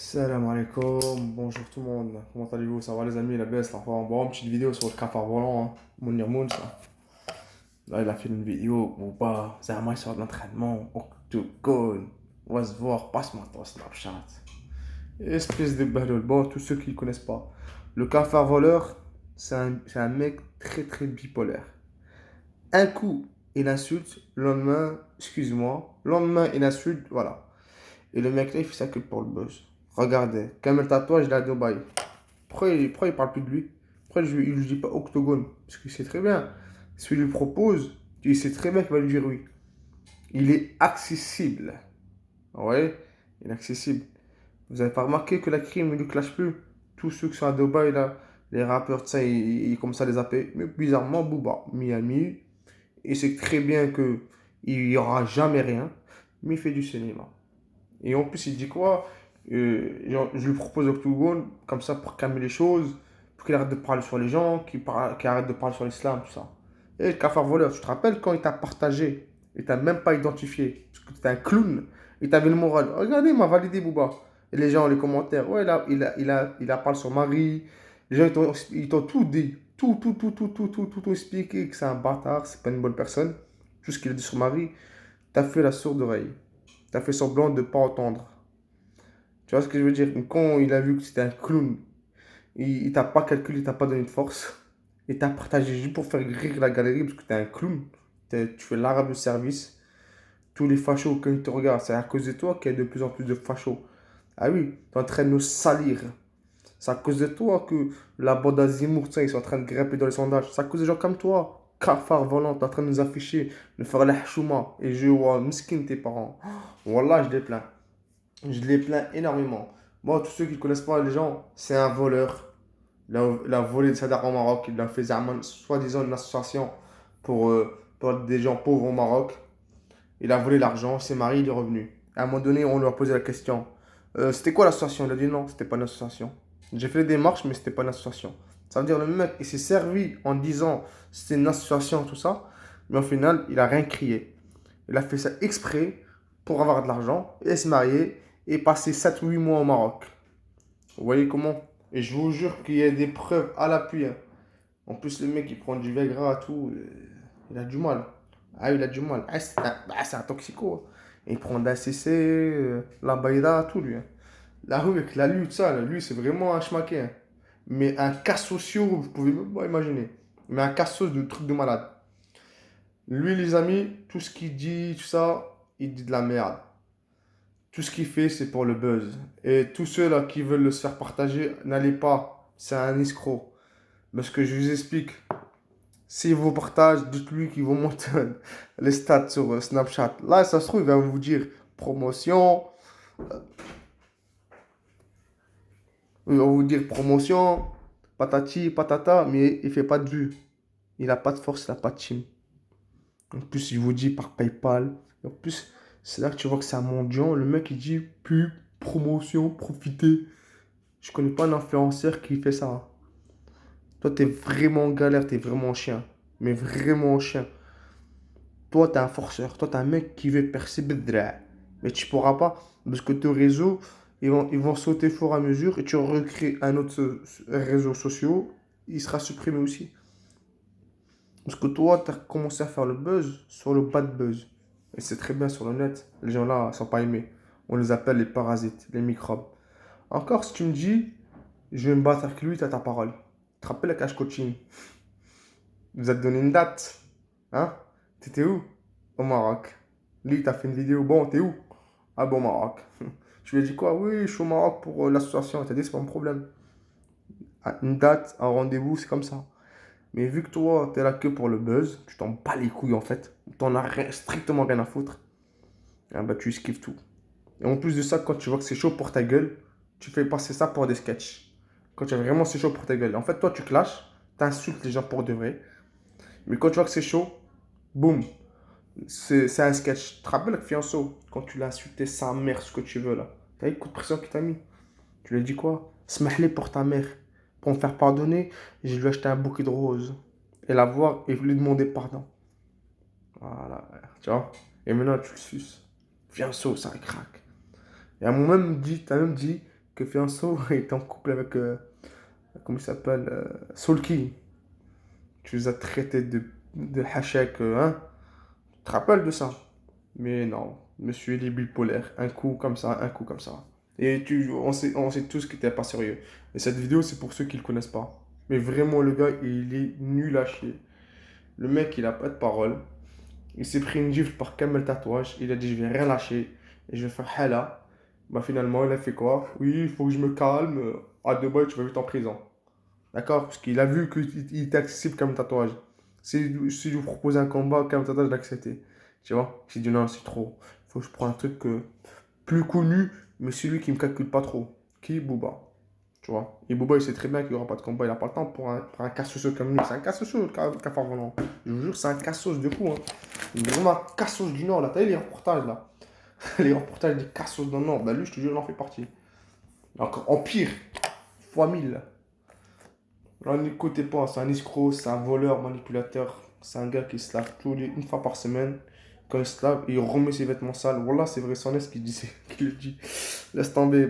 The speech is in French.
Salam alaikum, bonjour tout le monde, comment allez-vous? Ça va les amis, la baisse, la forme. Bon, une petite vidéo sur le cafard volant, hein. Mounir Moun, ça. Là, il a fait une vidéo où bah, Zama il sort de l'entraînement, octogone, on va se voir, passe-moi ton Snapchat. Espèce de balle, bon, tous ceux qui ne connaissent pas. Le cafard voleur, c'est un mec très très bipolaire. Un coup, il insulte, le lendemain, excuse-moi, le lendemain, il insulte, voilà. Et le mec là, il fait ça que pour le buzz. Regardez, comme le tatouage, il est à Dubaï. Pourquoi il parle plus de lui? Pourquoi il lui dit pas octogone? Parce qu'il sait très bien. Si il lui propose, il sait très bien qu'il va lui dire oui. Il est accessible. Ouais, il est accessible. Vous n'avez pas remarqué que la crime ne lui clash plus? Tous ceux qui sont à Dubaï, là, les rappeurs, ça, ils commencent à les appeler. Mais bizarrement, Booba, Miami, il sait très bien qu'il n'y aura jamais rien. Mais il fait du cinéma. Et en plus, il dit quoi? Genre, je lui propose Octogone, comme ça, pour calmer les choses, pour qu'il arrête de parler sur les gens, qu'il arrête de parler sur l'islam, tout ça. Et le cafard voleur, tu te rappelles quand il t'a partagé, il t'a même pas identifié, parce que tu un clown, il t'avait le moral. Regardez, il m'a validé, Booba. Et les gens, les commentaires, ouais, il a parlé sur Marie. Les gens, ils t'ont tout dit, tout expliqué, que c'est un bâtard, c'est pas une bonne personne. Tout ce qu'il a dit sur Marie, t'as fait la sourde oreille. T'as fait semblant de ne pas entendre. Tu vois ce que je veux dire? Quand il a vu que c'était un clown, il t'a pas calculé, il t'a pas donné de force. Il t'a partagé juste pour faire rire la galerie parce que t'es un clown. Tu fais l'arabe de service. Tous les fachos, quand ils te regardent, c'est à cause de toi qu'il y a de plus en plus de fachos. Ah oui, tu es en train de nous salir. C'est à cause de toi que la bande à Zemmour, ils sont en train de grimper dans les sondages. C'est à cause des gens comme toi. Cafard volant, t'es en train de nous afficher, de faire la chouma. Et je vois, miskin tes parents. Wallah, je les plains. Je les plains énormément. Moi, tous ceux qui ne connaissent pas les gens, c'est un voleur. Il a volé de Sadar au Maroc. Il a fait soi-disant une association pour des gens pauvres au Maroc. Il a volé l'argent, il s'est marié, il est revenu. À un moment donné, on lui a posé la question. C'était quoi l'association? Il a dit non, c'était pas une association. J'ai fait les démarches, mais c'était pas une association. Ça veut dire le mec, il s'est servi en disant c'était une association, tout ça. Mais au final, il a rien crié. Il a fait ça exprès pour avoir de l'argent et se marier et passer 7 ou 8 mois au Maroc. Vous voyez comment? Et je vous jure qu'il y a des preuves à l'appui, hein. En plus, le mec, il prend du Viagra et tout. Il a du mal. Ah, il a du mal. Ah, c'est un toxico, hein. Il prend de la CC, la baïda, tout lui, hein. La rue avec la lutte, ça, là, lui, c'est vraiment un schmaqué, hein. Mais un cas social, vous pouvez même pas imaginer. Mais un cas social de truc de malade. Lui, les amis, tout ce qu'il dit, tout ça, il dit de la merde. Tout ce qu'il fait, c'est pour le buzz. Et tous ceux-là qui veulent le se faire partager, n'allez pas. C'est un escroc. Parce que je vous explique. S'il vous partage, dites-lui qu'il vous montre les stats sur Snapchat. Là, ça se trouve, il va vous dire promotion. Il va vous dire promotion, patati, patata, mais il fait pas de vue. Il n'a pas de force, il n'a pas de team. En plus, il vous dit par PayPal. En plus, c'est là que tu vois que c'est un mendiant. Le mec, il dit pub, promotion, profitez. Je connais pas un influenceur qui fait ça. Toi, t'es vraiment en galère, t'es vraiment chien. Mais vraiment chien. Toi, t'es un forceur. Toi, t'es un mec qui veut percer bedra. Mais tu pourras pas. Parce que tes réseaux, ils vont sauter au fur et à mesure. Et tu recrées un autre réseau social. Il sera supprimé aussi. Parce que toi, tu as commencé à faire le buzz sur le bad buzz. Et c'est très bien sur le net. Les gens là ne sont pas aimés. On les appelle les parasites, les microbes. Encore, si tu me dis, je vais me battre avec lui, tu as ta parole. Tu te rappelles la cash coaching? Il vous a donné une date. Hein? T'étais où? Au Maroc. Lui, t'as fait une vidéo. Bon, t'es où? Ah bon, au Maroc. Je lui ai dit quoi? Oui, je suis au Maroc pour l'association. T'as dit, c'est pas mon problème. Ah, une date, un rendez-vous, c'est comme ça. Mais vu que toi, t'es là que pour le buzz, tu t'en bats les couilles en fait. T'en as strictement rien à foutre. Ah bah, tu esquives tout. Et en plus de ça, quand tu vois que c'est chaud pour ta gueule, tu fais passer ça pour des sketchs. Quand tu vois vraiment c'est chaud pour ta gueule. En fait, toi, tu clashes, t'insultes les gens pour de vrai. Mais quand tu vois que c'est chaud, boum, c'est un sketch. Tu te rappelles avec Fianso, quand tu l'as insulté sa mère, ce que tu veux là. T'as vu le coup de pression qu'il t'a mis? Tu lui as dit quoi? Smahlé pour ta mère. Pour me faire pardonner, je lui ai acheté un bouquet de roses. Et la voir et lui demander pardon. Voilà, tu vois. Et maintenant, tu le suces. Fianso, ça craque. Et à un moment, t'as même dit que Fianso est en couple avec, comment il s'appelle, Soulki. Tu les as traités de hachek, hein? Tu te rappelles de ça? Mais non, monsieur, il est bipolaire. Un coup comme ça, un coup comme ça. Et on sait tous qu'il n'était pas sérieux. Et cette vidéo, c'est pour ceux qui ne le connaissent pas. Mais vraiment, le gars, il est nul à chier. Le mec, il a pas de parole. Il s'est pris une gifle par Kamel Tatouage. Il a dit, je vais rien lâcher. Et je vais faire hala. Bah finalement, il a fait quoi? Oui, il faut que je me calme. À Dubaï, tu vas vite en prison. D'accord? Parce qu'il a vu qu'il était accessible comme tatouage. Si je vous propose un combat, comme tatouage, l'accepter. Tu vois? J'ai dit non, c'est trop. Il faut que je prenne un truc plus connu, mais celui qui me calcule pas trop. Qui est Booba. Tu vois? Et Booba, il sait très bien qu'il n'y aura pas de combat. Il n'a pas le temps pour un casse-sauce comme lui. C'est un casse-sauce, le cafard volant. Je vous jure, c'est un casse-sauce de fou. Hein. Il est vraiment un casse-sauce du Nord. Là, t'as vu les reportages là? Les reportages des casse-sauce dans le Nord. Bah lui, je te jure, il en fait partie. Donc, en pire, fois 1000. Alors, n'écoutez pas, c'est un escroc, c'est un voleur, manipulateur. C'est un gars qui se lave une fois par semaine. Quand il se lave, il remet ses vêtements sales. Voilà, c'est vrai, son est qui le dit. Laisse tomber.